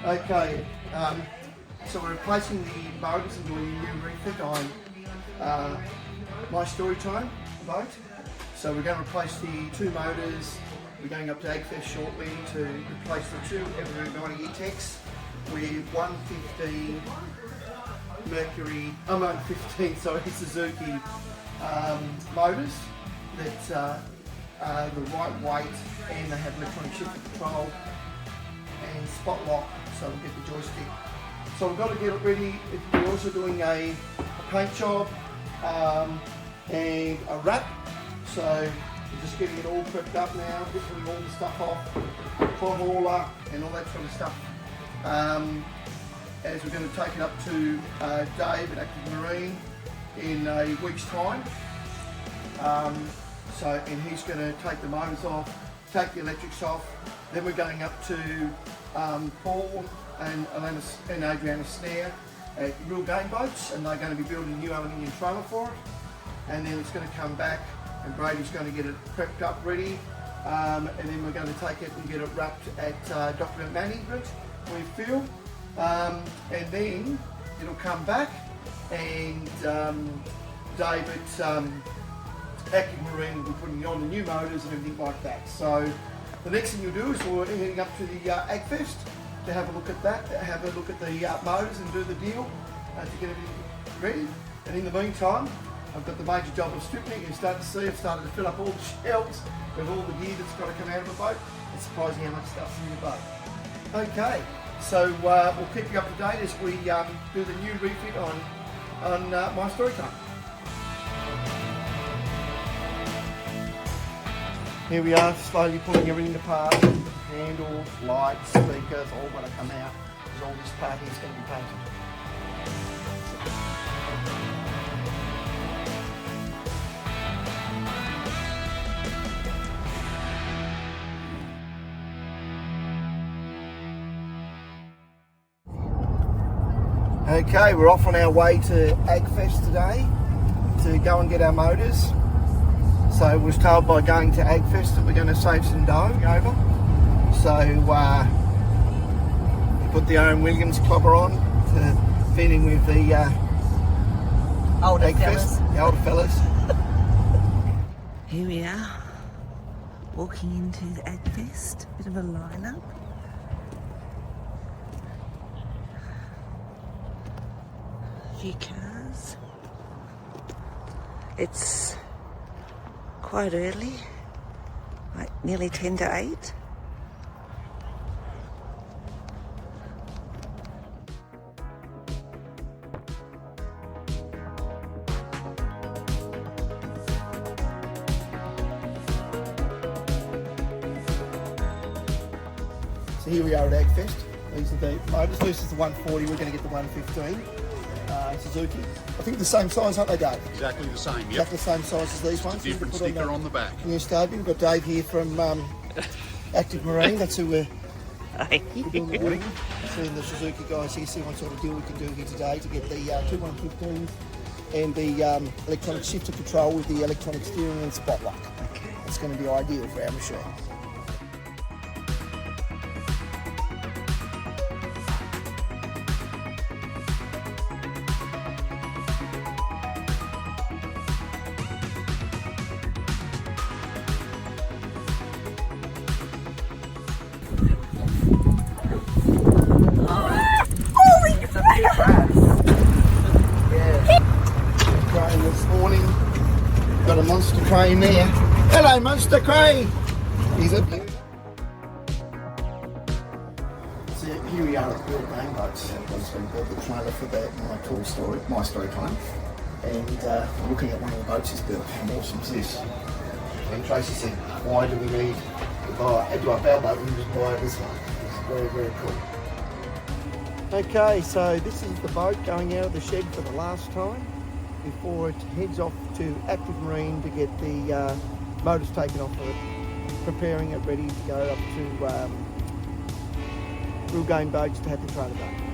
Okay, so we're replacing the motors and doing a new refit on my Storytime boat. So we're going to replace the two motors. We're going up to Agfest shortly to replace the two Everroom 90 E-Techs with 115 Suzuki motors that are the right weight, and they have electronic shift control and spot lock, so we get the joystick. So we've got to get it ready. We're also doing a paint job and a wrap. So we're just getting it all prepped up now, putting all the stuff off, hauler and all that sort of stuff. As we're going to take it up to Dave at Active Marine in a week's time. And he's going to take the motors off, take the electrics off. Then we're going up to Paul and Adrianna Snare at Real Game Boats, and they're going to be building a new aluminium trailer for it. And then it's going to come back, and Brady's going to get it prepped up ready. And then we're going to take it and get it wrapped at Dr. Management, we feel. And then it'll come back, and Dave at Active Marine will be putting on the new motors and everything like that. So the next thing you'll do is we're heading up to the Agfest to have a look at that, have a look at the motors and do the deal to get everything ready. And in the meantime, I've got the major job of stripping. You can start to see I've started to fill up all the shelves with all the gear that's got to come out of the boat. It's surprising how much stuff's in the boat. Okay, so we'll keep you up to date as we do the new refit on my Storytime. Here we are, slowly pulling everything apart. Handles, lights, speakers, all going to come out, because all this part here is going to be painted. Okay, we're off on our way to Agfest today to go and get our motors. So I was told by going to Agfest that we're going to save some dough over. So we put the Owen Williams clobber on to fit in with the older Agfest, fellas. The older fellas. Here we are, walking into the Agfest, bit of a lineup. A few cars. It's quite early, like nearly 10 to 8. So here we are at Agfest. These are the motors. This is the 140. We're going to get the 115 Suzuki. I think the same size, aren't they, Dave? Exactly the same, yep. Exactly the same size as these ones. Different sticker on the back. New Starby. We've got Dave here from Active Marine. That's who we're doing the deal. Seeing the Suzuki guys here, see what sort of deal we can do here today to get the two 115s and the electronic shifter control with the electronic steering and spot lock. Okay. It's going to be ideal for our machine. Crane this morning. Got a monster crane there. Hello, monster crane. He's a beauty. So here we are at Real Game Boats. I've just been built the trailer for my Storytime, and looking at one of the boats he's built. How awesome is this? And Tracy said, "Why do we need to buy a boat when we just buy this one?" It's very, very cool. Okay, so this is the boat going out of the shed for the last time before it heads off to Active Marine to get the motors taken off of it, preparing it ready to go up to Real Game Boats to have the trailer done.